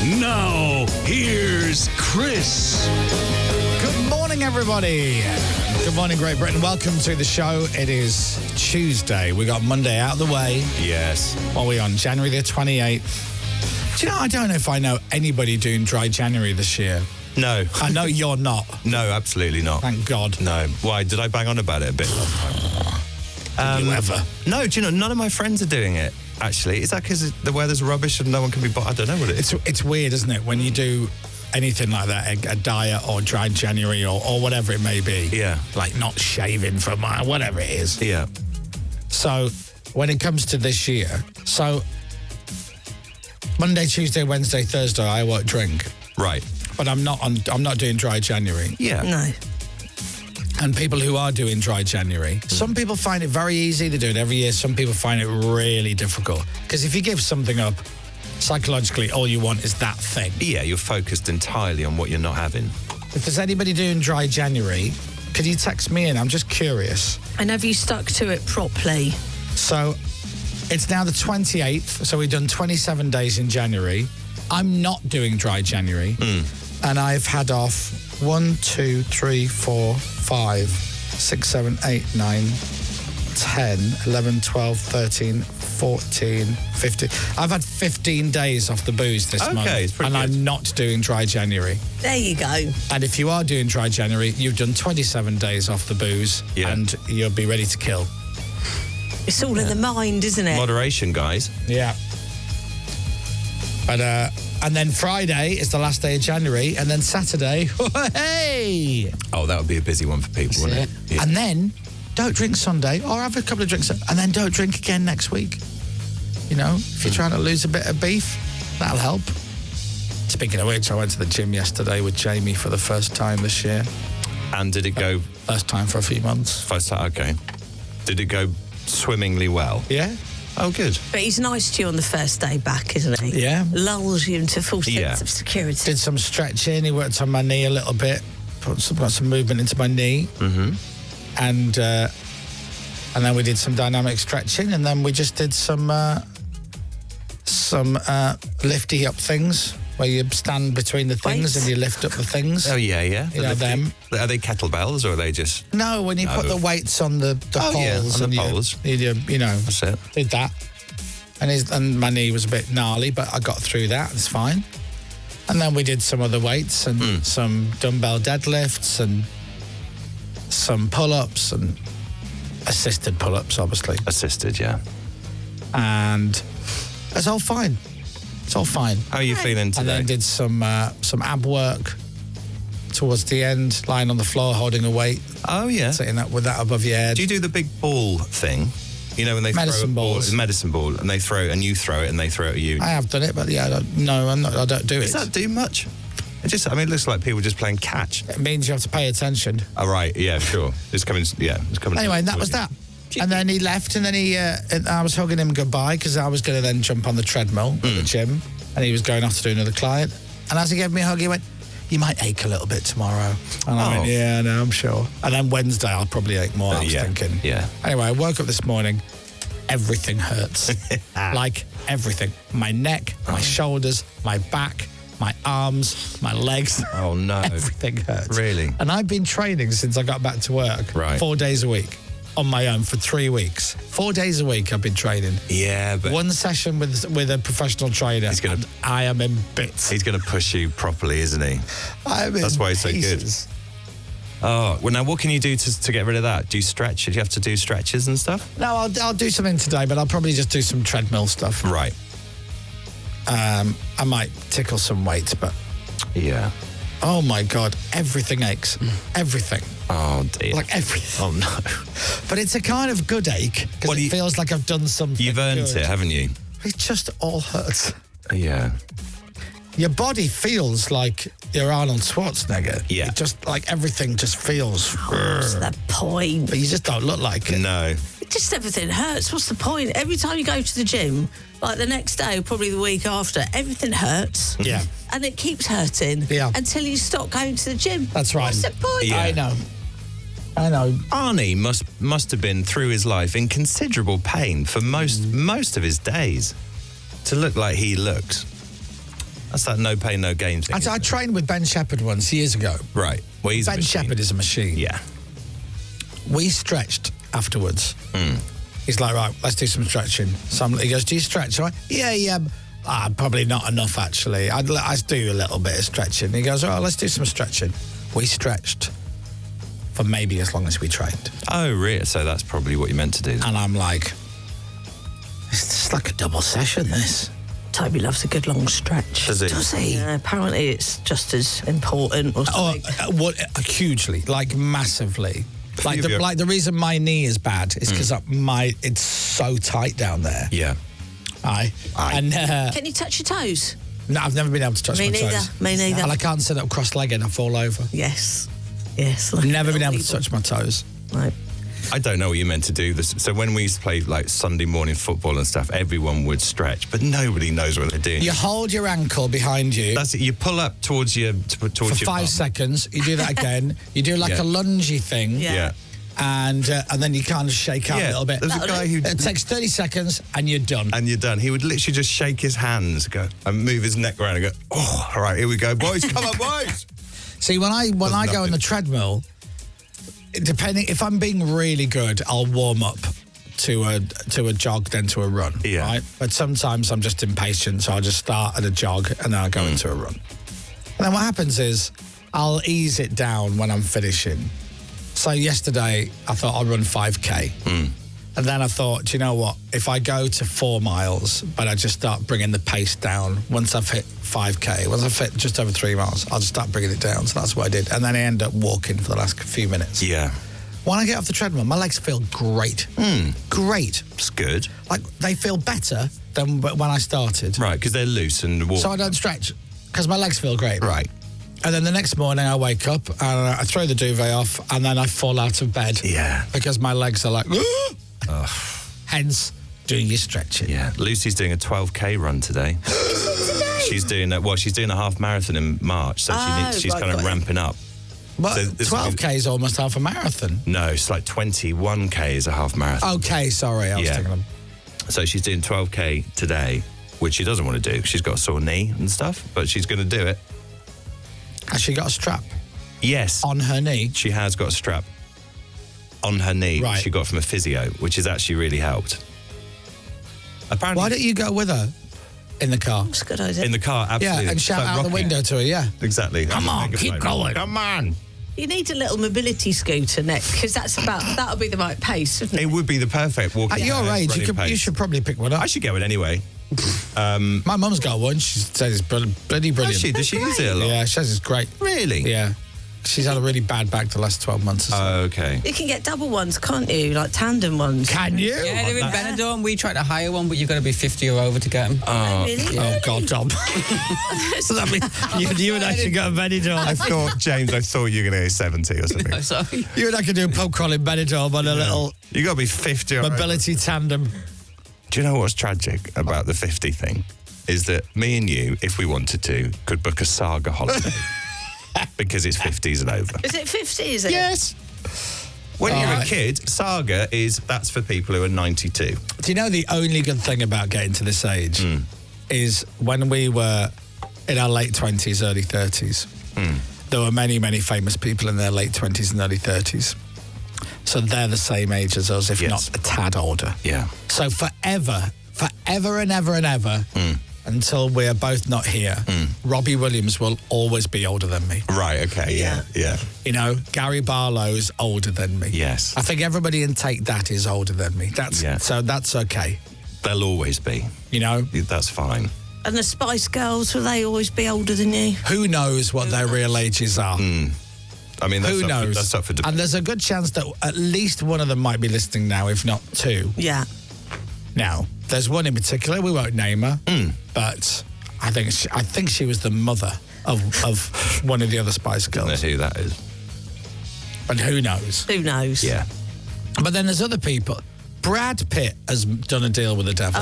Now, here's Chris. Good morning, everybody. Good morning, Great Britain. Welcome to the show. It is Tuesday. We got Monday out of the way. Yes. What are we on? January the 28th. Do you know, I don't know if I know anybody doing dry January this year. No. I know you're not. No, absolutely not. Thank God. No. Why? Did I bang on about it a bit last time? Did you ever? No, do you know, none of my friends are doing it, actually. Is that because the weather's rubbish and no one can be... I don't know what it is. It's weird, isn't it, when you do anything like that, a diet or dry January or whatever it may be. Yeah. Like not shaving for whatever it is. Yeah. So when it comes to this year, so Monday, Tuesday, Wednesday, Thursday, I won't drink. Right. But I'm not doing dry January. Yeah. No. And people who are doing dry January, some people find it very easy. They do it every year. Some people find it really difficult. Because if you give something up, psychologically, all you want is that thing. Yeah, you're focused entirely on what you're not having. If there's anybody doing dry January, could you text me in? I'm just curious. And have you stuck to it properly? So it's now the 28th. So we've done 27 days in January. I'm not doing dry January. And I've had off 1, 2, 3, 4, 5, 6, 7, 8, 9, 10, 11, 12, 13, 14, 15. I've had 15 days off the booze this month. Okay, it's pretty and good. I'm not doing dry January. There you go. And if you are doing dry January, you've done 27 days off the booze. Yeah. And you'll be ready to kill. It's all in the mind, isn't it? Moderation, guys. Yeah. But, and then Friday is the last day of January, and then Saturday, hey! Oh, that would be a busy one for people, wouldn't it? Yeah. And then don't drink Sunday, or have a couple of drinks, and then don't drink again next week. You know, if you're trying to lose a bit of beef, that'll help. Speaking of which, I went to the gym yesterday with Jamie for the first time this year. And did it go... First time for a few months. First time, okay. Did it go swimmingly well? Yeah. Oh, good. But he's nice to you on the first day back, isn't he? Yeah. Lulls you into full sense of security. Did some stretching. He worked on my knee a little bit. Got some movement into my knee. Mm-hmm. And then we did some dynamic stretching, and then we just did some lifty up things where you stand between the things Weights? and you lift up the things. Oh, yeah. You know them. Are they kettlebells or are they just... No, when you put the weights on the Oh, poles. yeah, on the and poles. You know, That's it. did that. And my knee was a bit gnarly, but I got through that. It's fine. And then we did some other weights and some dumbbell deadlifts and some pull-ups and assisted pull-ups, obviously. Assisted, yeah. And it's all fine. It's all fine. How are you feeling today? And then did some ab work towards the end, lying on the floor, holding a weight, Oh, yeah. sitting up with that above your head. Do you do the big ball thing? You know, when they Medicine throw a balls. ball, medicine ball, and they throw it, and you throw it, and they throw it at you. I have done it, but yeah, I don't do it. Does that do much? It looks like people just playing catch. It means you have to pay attention. Oh, right, yeah, sure. It's coming. Anyway, and that was that. And then he left, and then and I was hugging him goodbye because I was going to then jump on the treadmill at the gym, and he was going off to do another client. And as he gave me a hug, he went, "You might ache a little bit tomorrow." And I went, "Yeah, no, I'm sure." And then Wednesday, I'll probably ache more. I was thinking. Yeah. Anyway, I woke up this morning. Everything hurts. Like everything. My neck, my shoulders, my back, my arms, my legs. Oh, no. Everything hurts. Really? And I've been training since I got back to work. Right. 4 days a week on my own for 3 weeks. 4 days a week I've been training. Yeah, but... One session with a professional trainer. And I am in bits. He's going to push you properly, isn't he? That's why he's so good. Oh, well, now what can you do to get rid of that? Do you stretch? Do you have to do stretches and stuff? No, I'll do something today, but I'll probably just do some treadmill stuff. Right. I might tickle some weights, but... Yeah. Oh, my God. Everything aches. Everything. Oh, dear. Like everything. Oh, no. But it's a kind of good ache because it feels like I've done something You've earned good. it, haven't you? It just all hurts. Yeah. Your body feels like you're Arnold Schwarzenegger. Yeah. It just like everything just feels. What's the point? But you just don't look like it. No. Just everything hurts. What's the point? Every time you go to the gym, like the next day, or probably the week after, everything hurts. Yeah. And it keeps hurting. Yeah. Until you stop going to the gym. That's right. What's the point? Yeah. I know. Arnie must have been through his life in considerable pain for most of his days to look like he looked. That's that no pain, no gain thing. I trained with Ben Shepherd once years ago. Right. Well, he's Ben Shepherd is a machine. Yeah. We stretched afterwards. He's like, right, let's do some stretching. He goes, do you stretch? I went, yeah. Probably not enough, actually. I do a little bit of stretching. He goes, oh, let's do some stretching. We stretched for maybe as long as we trained. Oh, really? So that's probably what you meant to do. And I'm like, it's just like a double session, this. Toby loves a good long stretch. Does he? Does he? Yeah, apparently it's just as important or something. Hugely, like massively. Like few of your- the reason my knee is bad is because it's so tight down there. Yeah. Aye. And Can you touch your toes? no, I've never been able to touch Me my neither. toes. Me neither. And I can't sit up cross-legged. I fall over. Yes. I've never been able to touch my toes. No. I don't know what you meant to do. So when we used to play like Sunday morning football and stuff, everyone would stretch, but nobody knows what they're doing. You hold your ankle behind you That's it. You pull up towards your for your 5 bum. seconds. You do that again. You do like Yeah. a lungey thing. Yeah. And then you kind of shake out a little bit. There's a guy who It takes 30 seconds and you're done. and you're done. He would literally just shake his hands, go and move his neck around and go, oh, all right, here we go, boys, come on, boys. See, when I go on nothing. the treadmill, depending if I'm being really good, I'll warm up to a jog, then to a run. Yeah. Right. But sometimes I'm just impatient, so I'll just start at a jog and then I'll go into a run. And then what happens is I'll ease it down when I'm finishing. So yesterday I thought I'd run 5K. And then I thought, do you know what? If I go to 4 miles, but I just start bringing the pace down once I've hit 5K, once I've hit just over 3 miles, I'll just start bringing it down. So that's what I did. And then I end up walking for the last few minutes. Yeah. When I get off the treadmill, my legs feel great. Great. It's good. Like, they feel better than when I started. Right, because they're loose and warm. So I don't stretch, because my legs feel great. Right. And then the next morning I wake up and I throw the duvet off and then I fall out of bed. Yeah. Because my legs are like, hence doing your stretching. Yeah. Lucy's doing a 12K run today. She's doing a half marathon in March, so she's right, kind of got it. ramping up. But So this 12K is almost half a marathon. No, it's like 21K is a half marathon. Okay, sorry, I was Yeah. thinking of... So she's doing 12K today, which she doesn't want to do. She's got a sore knee and stuff, but she's going to do it. Has she got a strap Yes. on her knee? She has got a strap on her knee, Right. which she got from a physio, which has actually really helped. Apparently, Why don't you go with her in the car? It's a good idea. in the car, absolutely. Yeah, and shout Like out the Rocky. window to her, yeah. Exactly. Come on, keep Megaphone. going. Come on. You need a little mobility scooter, Nick, because that'll be the right pace, wouldn't It it? would be the perfect walking. At your age, running you pace. should probably pick one up. I should get one anyway. My mum's got one. She says it's bloody brilliant. Does she? Does she use it a lot? Yeah, she says it's great. Really? Yeah. She's had a really bad back the last 12 months or so. Oh, okay. You can get double ones, can't you? Like tandem ones. Can you? Yeah, they're in Benidorm. We tried to hire one, but you've got to be 50 or over to get them. Really? Oh, God, Tom. So that means you and I should go to Benidorm. I thought you were going to get 70 or something. Sorry. You and I could do a pub crawl in Benidorm on a little You got to be 50 or mobility tandem. Do you know what's tragic about the 50 thing? Is that me and you, if we wanted to, could book a saga holiday. Because it's 50s and over. Is it 50, is it? Yes. When you're a right. kid, saga that's for people who are 92. Do you know the only good thing about getting to this age is when we were in our late 20s, early 30s, there were many, many famous people in their late 20s and early 30s. So they're the same age as us, if Yes. not a tad older. Yeah. So forever and ever and ever, until we're both not here, Robbie Williams will always be older than me. Right, okay, yeah. You know, Gary Barlow's older than me. Yes. I think everybody in Take That is older than me. So that's okay. They'll always be. You know, That's fine. And the Spice Girls, will they always be older than you? who knows what their real ages are? I mean, Who knows? That's up for debate. And there's a good chance that at least one of them might be listening now, if not two. Yeah. Now, there's one in particular. We won't name her, but I think she was the mother of one of the other Spice I don't know Girls. who that is. But who knows? Who knows? Yeah. But then there's other people. Brad Pitt has done a deal with the devil.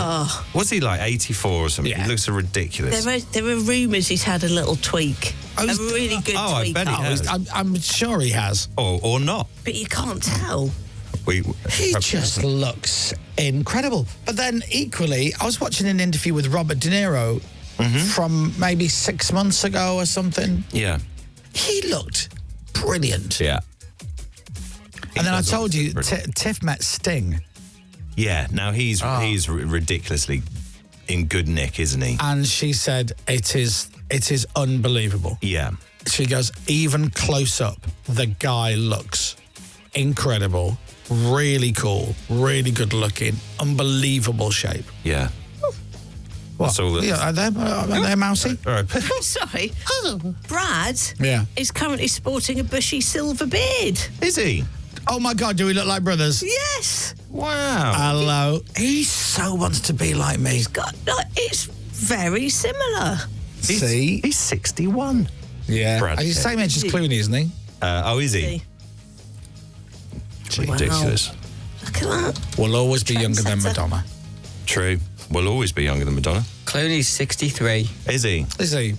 Was he like 84 or something? Yeah. He looks so ridiculous. There are rumours he's had a little tweak. Oh, A he's- really good oh, I tweak. bet he has. I'm sure he has. Or not. But you can't tell. He just looks incredible. But then equally, I was watching an interview with Robert De Niro from maybe 6 months ago or something. Yeah. He looked brilliant. Yeah. And then I told you, Tiff met Sting. Yeah, now he's ridiculously in good nick, isn't he? And she said, it is unbelievable. Yeah. She goes, even close up, the guy looks incredible, really cool, really good looking, unbelievable shape. Yeah. What? That's all that- Yeah, are they mousy? All right. Sorry. Brad Yeah. is currently sporting a bushy silver beard. Is he? Oh my God, do we look like brothers? Yes. Wow. Hello. He so wants to be like me. It's very similar. See? He's 61. Yeah. Brad He's the Pitt. same age as Clooney, isn't he? Is he? Ridiculous. Look at that. Will always be younger than Trendsetter. Madonna. True. Will always be younger than Madonna. Clooney's 63. Is he? Is he?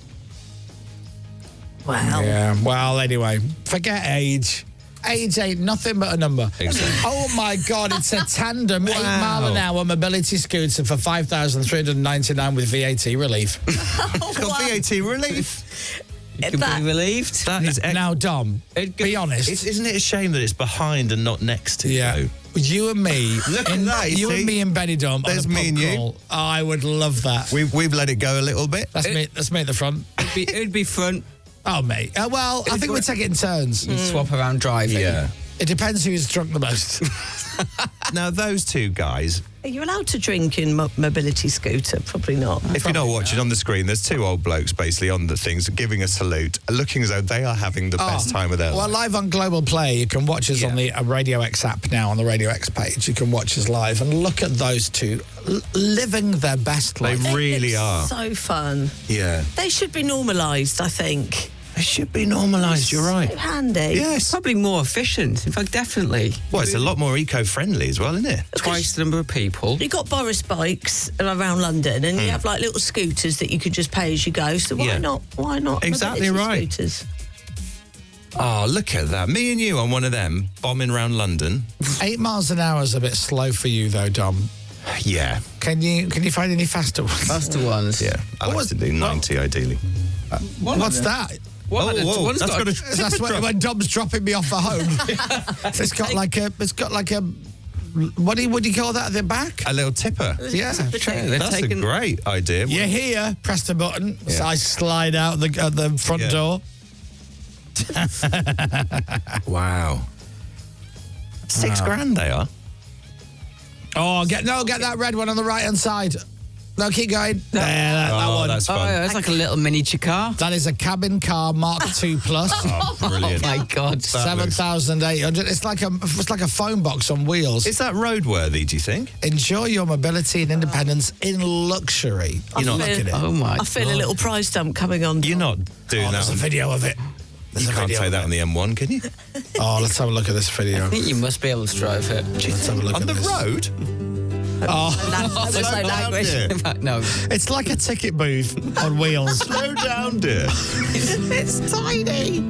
Wow. Yeah. Well, anyway, forget age. Age ain't nothing but a number. Exactly. Oh my God, it's a tandem 8 mile an hour mobility scooter for $5,399 with VAT relief. It's got VAT relief. You can be relieved. That is Now, Dom, be honest. Isn't it a shame that it's behind and not next to Yeah. you? You and me, Look at that, you you see? and me and Benny Dom There's on a me pub and you. crawl. Oh, I would love that. We've let it go a little bit. That's me at the front. It'd be front. Oh, mate. Well, I think we take it in turns. You'd swap around driving. Yeah. It depends who's drunk the most. Now, those two guys, Are you allowed to drink in mobility scooter? Probably not. if you're not watching on the screen, there's two old blokes basically on the things giving a salute, looking as though they are having the best time of their Well, life. live on Global Play, you can watch us on the Radio X app now, on the Radio X page. You can watch us live and look at those two living their best They life. really are. So fun. Yeah. They should be normalised, I think. They should be normalised, you're right. So handy. Yes. Probably more efficient. In fact, definitely. Well, it's a lot more eco-friendly as well, isn't it? Twice the number of people. You got Boris bikes around London, and you have like little scooters that you could just pay as you go. So why Yeah. not? Why not? Exactly mobility right. Scooters? Oh, look at that. Me and you on one of them, bombing around London. 8 miles an hour is a bit slow for you, though, Dom. Yeah. Can you find any faster ones? Faster ones. Yeah. I like to do 90 ideally. What's that? One That's got got a That's when Dom's dropping me off at home. It's got like a. What do you call that at the back? a little tipper. Yeah. They're That's taking- a great idea. You're here. Press the button. So Yeah. I slide out the front Yeah. door. Wow. $6,000 they are. Oh, get that red one on the right hand side. No, keep going. There, that one. That's Oh, fun. yeah, it's like a little miniature car. That is a cabin car Mark II Plus. Oh, brilliant. My God. That looks- 7,800. It's like a phone box on wheels. Is that roadworthy, do you think? Enjoy your mobility and independence in luxury. You're not Look at it. Oh, my I feel a God. little prize dump coming on. You're not doing Oh, that. there's a video of it. There's You a can't video say of that it. on the M1, can you? Oh, let's have a look at this video. I think you must be able to drive it. Let's have a look On at the this. road? There's no language. dear. In fact, no. It's like a ticket booth on wheels. Slow down, dear. It's tiny.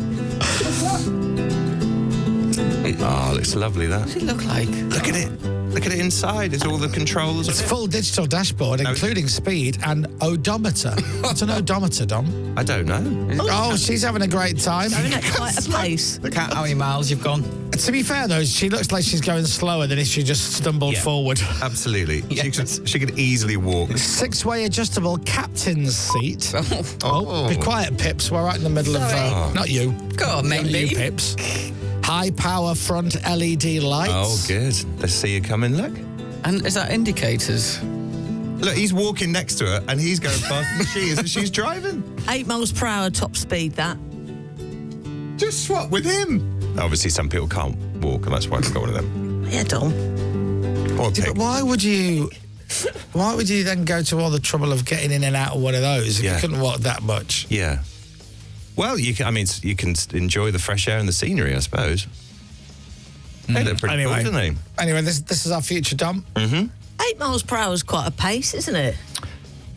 Oh, looks lovely, that. What does it look like? Look at it. Look at it inside. It's all the controls. It's full digital dashboard, including speed and odometer. What's an odometer, Dom? I don't know. Oh, she's having a great time. Going at quite a pace. Count how many miles you've gone. To be fair, though, she looks like she's going slower than if she just stumbled Yeah. forward. Absolutely. She could easily walk. 6-way adjustable captain's seat. Oh. Be quiet, Pips. We're right in the middle of... not you. Go on, Not maybe. you, Pips. High power front LED lights. Oh, good. Let's see you coming. Look. And is that indicators? Look, he's walking next to her and he's going faster than she is and she's driving. 8 miles per hour top speed, that. Just swap with him. Obviously, some people can't walk and that's why they've got one of them. Yeah, Dom. Or a Yeah, pig. but why would you then go to all the trouble of getting in and out of one of those if Yeah. you couldn't walk that much? Yeah. Well, you can enjoy the fresh air and the scenery, I suppose. They look pretty Anyway. cool, don't they? Anyway, this is our future dump. 8 miles per hour is quite a pace, isn't it?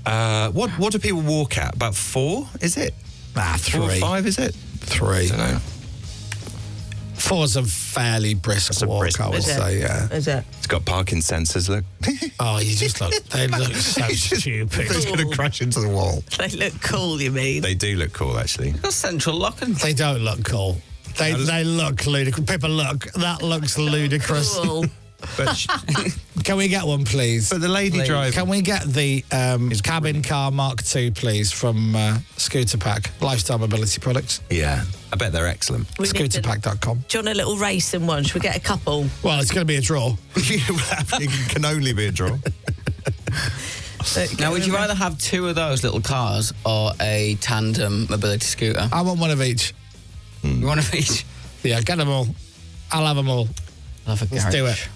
What do people walk at? About 4, is it? 4 or 3. 5, is it? 3. I don't know. 4's a fairly brisk walk, brisk I would Is it? say, yeah. Is it? It's got parking sensors, look. Oh, you just look, they look so stupid. He's going to crash into the wall. They look cool, you mean? They do look cool, actually. Got central locking. They don't look cool. They look ludicrous. People, look, that looks ludicrous. Cool. But, Can we get one, please? but the lady driver... Can we get the cabin car Mark II, please, from Scooter Pack, Lifestyle Mobility Products? Yeah, I bet they're excellent. We need to- Scooterpack.com. Do you want a little racing one? Should we get a couple? Well, it's going to be a draw. It can only be a draw. Now, would you rather have 2 of those little cars or a tandem mobility scooter? I want one of each. You want of each? Yeah, get them all. I'll have them all. Love a Let's garage. do it.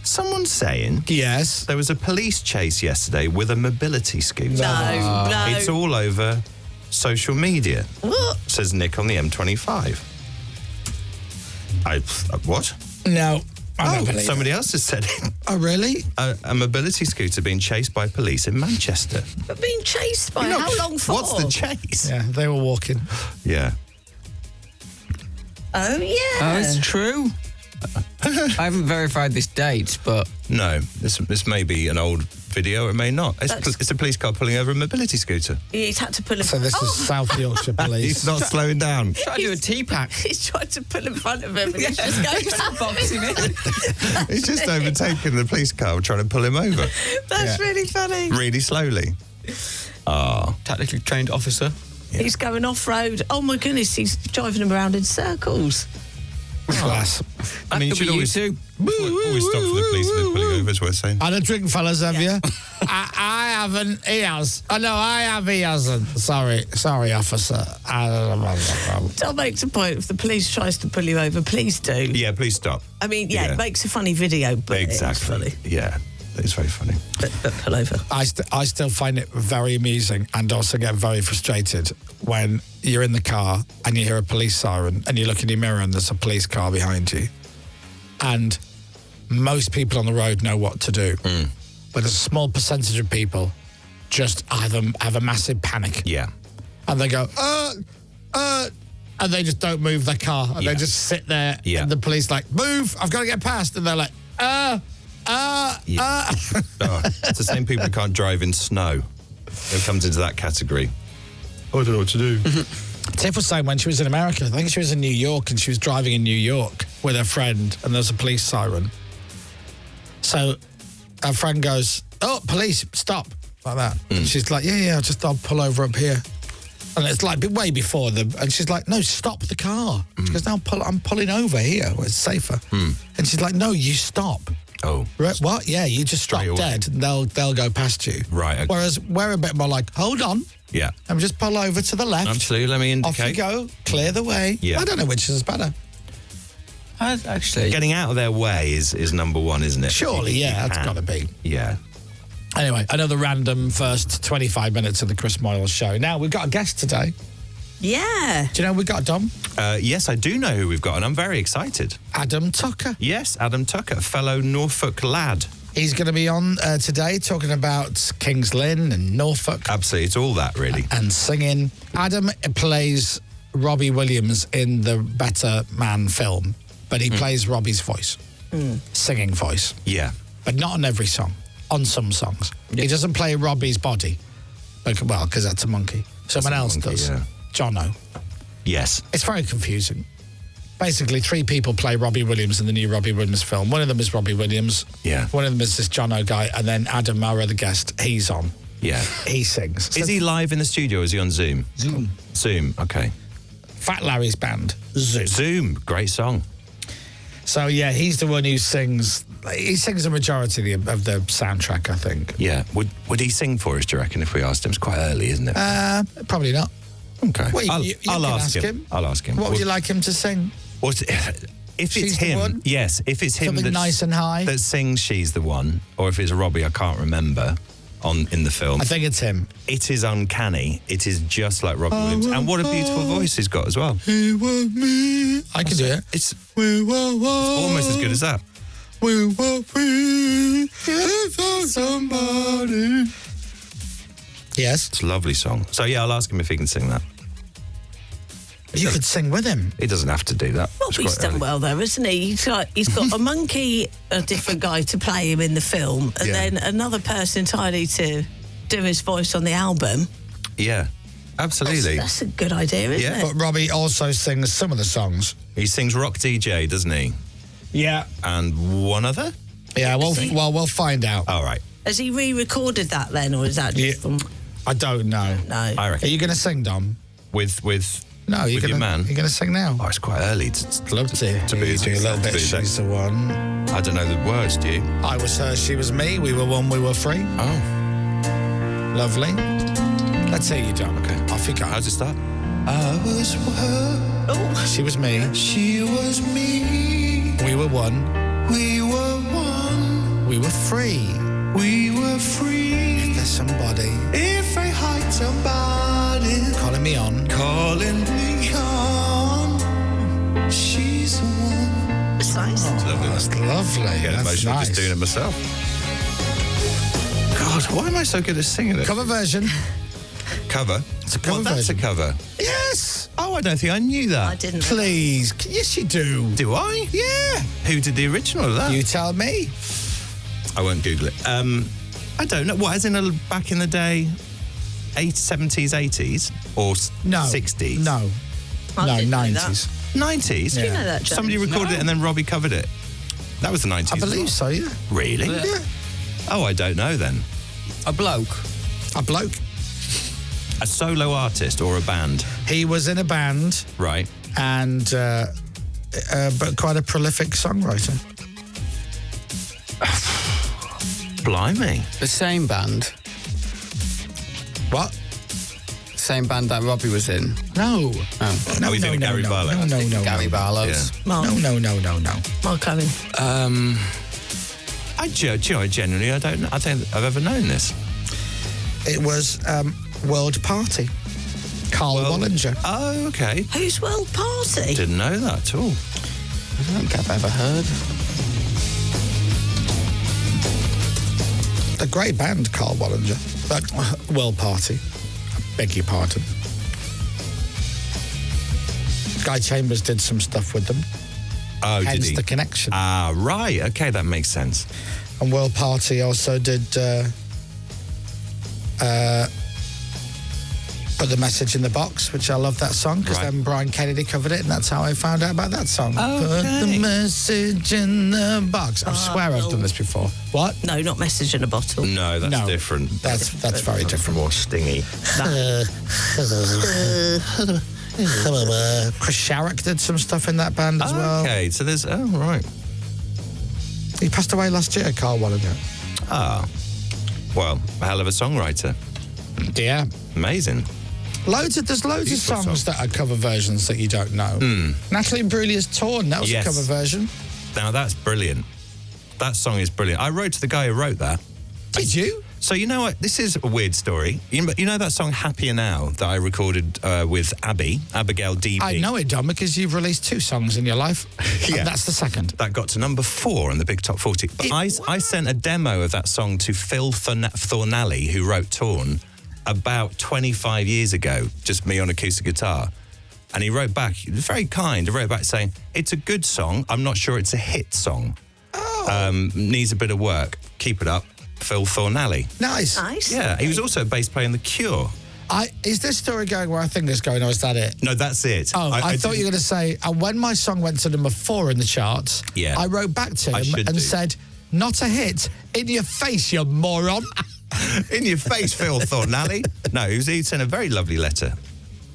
Someone's saying Yes. there was a police chase yesterday with a mobility scooter. No. It's all over social media, What? says Nick on the M25. What? No. I don't believe Somebody else has said it. Oh, really? A mobility scooter being chased by police in Manchester. But being chased by how long for? What's the chase? Yeah, they were walking. Yeah. Oh, yeah. Oh, it's true. I haven't verified this date, but No, this may be an old video, or it may not. It's a police car pulling over a mobility scooter. He's had to pull him. So this is South Yorkshire Police. He's not slowing down. try to do a T-pack. He's tried to pull in front of him and he's just going Box him in. He's just overtaken the police car trying to pull him over That's really funny. really slowly. Tactically trained officer. He's going off-road. Oh, my goodness, he's driving him around in circles. Class. I mean, you Could should be you always too. always stop for the police if they're pulling over, is worth saying. Had a drink, fellas, have you? I haven't. He has. Oh, no, I have. He hasn't. Sorry, officer. I'll make the point. If the police tries to pull you over, please do. Yeah, please stop. I mean, yeah, Yeah. it makes a funny video, but Exactly. it's funny. Yeah, it's very funny. But pull over. I still find it very amusing and also get very frustrated when you're in the car and you hear a police siren and you look in your mirror and there's a police car behind you. And most people on the road know what to do. But a small percentage of people just have a massive panic. Yeah. And they go, and they just don't move their car. And Yeah. they just sit there. Yeah. And the police like, move, I've got to get past. And they're like, Oh, it's the same people who can't drive in snow. It comes into that category. I don't know what to do. Tiff was saying when she was in America, I think she was in New York and she was driving in New York with her friend and there's a police siren. So her friend goes, oh, police, stop, like that. And she's like, yeah, I'll pull over up here. And it's like way before them. And she's like, no, stop the car. She goes, no, I'm pulling over here where it's safer. And she's like, no, you stop. Oh. What? Yeah, you just stop Straight away. dead and they'll go past you. Right, okay. Whereas we're a bit more like, hold on. Yeah. And just pull over to the left. Absolutely. Let me Off you indicate. go, clear the way. Yeah. I don't know which is better. Actually, Getting out of their way is number one, isn't it? Surely, You yeah, that's can. got to be. Yeah. Anyway, another random first 25 minutes of the Chris Moyles show. Now, we've got a guest today. Yeah. Do you know who we got, Dom? Yes, I do know who we've got, and I'm very excited. Adam Tucker. Yes, Adam Tucker, a fellow Norfolk lad. He's going to be on today talking about King's Lynn and Norfolk Absolutely, it's all that, really. and singing. Adam plays Robbie Williams in the Better Man film, but he plays Robbie's voice, singing voice, Yeah. but not on every song, on some songs. He doesn't play Robbie's body, because that's a monkey. Someone a else monkey, does. yeah. Jono. Yes. It's very confusing. Basically, 3 people play Robbie Williams in the new Robbie Williams film. One of them is Robbie Williams. Yeah. One of them is this Jono guy, and then Adam, our other guest, he's on. Yeah. He sings. Is he live in the studio or is he on Zoom? Zoom? Zoom, okay. Fat Larry's band, Zoom. Zoom, great song. So, yeah, he's the one who sings. He sings the majority of the soundtrack, I think. Yeah. Would he sing for us, do you reckon, if we asked him? It's quite early, isn't it? Probably not. Okay. Well, you I'll can ask him. I'll ask him. What would you like him to sing? If She's it's the him, one? yes. If it's him Something that's, nice and high? that sings "She's the One," or if it's Robbie, I can't remember. In the film, I think it's him. it is uncanny. It is just like Robbie Williams, and what a beautiful voice he's got as well. I can do it. It's almost as good as that. Yes. It's a lovely song. So yeah, I'll ask him if he can sing that. You could sing with him. He doesn't have to do that. Well, It's he's quite done early. well there, isn't he? He's got a monkey, a different guy to play him in the film, and Yeah. then another person entirely to do his voice on the album. Yeah, absolutely. That's a good idea, isn't Yeah. it? But Robbie also sings some of the songs. He sings Rock DJ, doesn't he? Yeah. And one other? Yeah, we'll find out. All right. Has he re-recorded that then, or is that just Yeah. from... I don't know. No. I Are reckon. you going to sing, Dom? With No, you're with going your man? You're going to sing now. Oh, it's quite early to Love to be you do a little bit. to be there. She's the one. I don't know the words, do you? I was her, she was me. We were one, we were free. Oh, Lovely. Let's hear you, Dom. Okay. Off you go. how's it start? I was her. Oh, She was me. She was me, We were one. we were one, We were free. we were free. There's somebody If I had somebody calling me on. calling me on, she's the one. that's nice. Lovely. That's lovely. Get That's emotional nice. just doing it myself. God, why am I so good at singing it? Cover version. Cover? It's a cover That's a version. cover. Yes. Oh, I don't think I knew that. I didn't. Please. Yes, you do. Do I? Yeah. Who did the original of that? You tell me. I won't Google it. I don't know. What, as in back in the day, 70s, 80s? Or No. 60s? No. I No, didn't know 90s. 90s? Yeah. You know that, James? Somebody recorded it and then Robbie covered it. That was the 90s. I as well. believe so, yeah. Really? Yeah. Oh, I don't know then. A bloke. A bloke. A solo artist or a band? He was in a band Right. and but quite a prolific songwriter. Blimey. The same band. What? Same band that Robbie was in. No. Oh. No, Oh, you no, think no, Gary no, Barlow? no, no, no, Gary no. Barlow's. Yeah. Mark, No. Mark Owen. I genuinely, I don't know. I think I've ever known this. It was World Party. Carl Wallinger. Oh, okay. Who's World Party? Didn't know that at all. I don't think I've ever heard. A great band, Carl Wallinger. But World Party. I beg your pardon. Guy Chambers did some stuff with them. Oh, Hence did he? the connection. Ah, right. Okay, that makes sense. And World Party also did Put the Message in the Box, which I love that song because Right. then Brian Kennedy covered it, and that's how I found out about that song. Okay. Put the message in the box. I swear I've done this before. What? No, not Message in a Bottle. No, that's No. different. That's very different. More stingy. Chris Sharrock did some stuff in that band as well. Okay, so there's... Oh, right. He passed away last year, Carl Wallinger. Ah. Well, a hell of a songwriter. Yeah. Amazing. There's loads Beautiful of songs song. that are cover versions that you don't know. Natalie Imbruglia's Torn, that was Yes. a cover version. Now, that's brilliant. That song is brilliant. I wrote to the guy who wrote that. Did you? So, you know what? This is a weird story. You know that song Happier Now that I recorded with Abigail DB? I know it, Dom, because you've released 2 songs in your life. Yeah. And that's the second. That got to number 4 on the Big Top 40. But I sent a demo of that song to Phil Thornalley, who wrote Torn, about 25 years ago, just me on acoustic guitar. And he wrote back, he was very kind, he wrote back saying, it's a good song, I'm not sure it's a hit song. Needs a bit of work. Keep it up. Phil Thornalley. Nice. Nice. Yeah, he was also a bass player in The Cure. Is this story going where I think it's going, or is that it? No, that's it. Oh, I thought you were going to say, and when my song went to number 4 in the charts, Yeah. I wrote back to I him should and do. said, not a hit. In your face, you moron. In your face, Phil Thornalley. No, he sent a very lovely letter.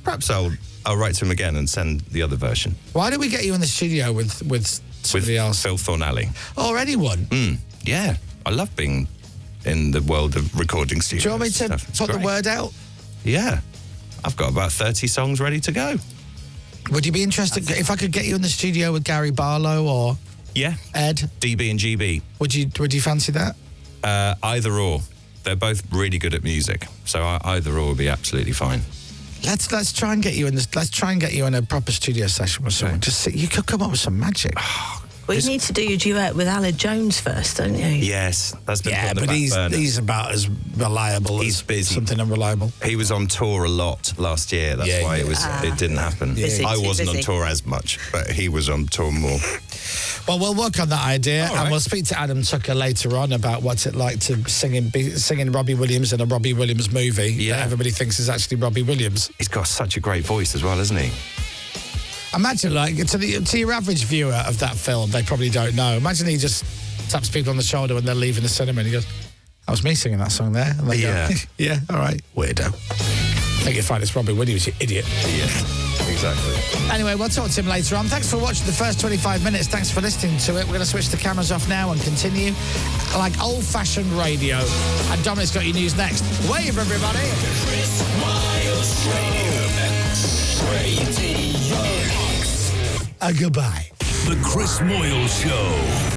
Perhaps I'll write to him again and send the other version. Why don't we get you in the studio with somebody else? Phil Thornalley. Or anyone? Yeah, I love being in the world of recording studios. Do you want me to stuff. It's put the great. word out? Yeah. I've got about 30 songs ready to go. Would you be interested if I could get you in the studio with Gary Barlow or Yeah. Ed? DB and GB. Would you fancy that? Either or. They're both really good at music. So either or would be absolutely fine. Let's try and get you in this. Let's try and get you in a proper studio session with someone. Okay. Just see, you could come up with some magic. Well, you need to do your duet with Aled Jones first, don't you? Yes, that's been put Yeah, on the but back he's burner. about as reliable He's as busy. something unreliable. He was on tour a lot last year. That's why it didn't happen. Busy, I too wasn't on busy. tour as much, but he was on tour more. Well, we'll work on that idea, All right. and we'll speak to Adam Tucker later on about what's it like to singing Robbie Williams in a Robbie Williams movie that everybody thinks is actually Robbie Williams. He's got such a great voice as well, hasn't he? Imagine, like, to your average viewer of that film, they probably don't know. Imagine he just taps people on the shoulder when they're leaving the cinema and he goes, that was me singing that song there. And they Yeah. go, yeah, all right, weirdo. I think you'll find it's Robbie Williams, you idiot. Yeah, exactly. Anyway, we'll talk to him later on. Thanks for watching the first 25 minutes. Thanks for listening to it. We're going to switch the cameras off now and continue like old-fashioned radio. And Dominic's got your news next. Wave, everybody. Chris Moyles Radio. Goodbye. The Chris Moyles Show.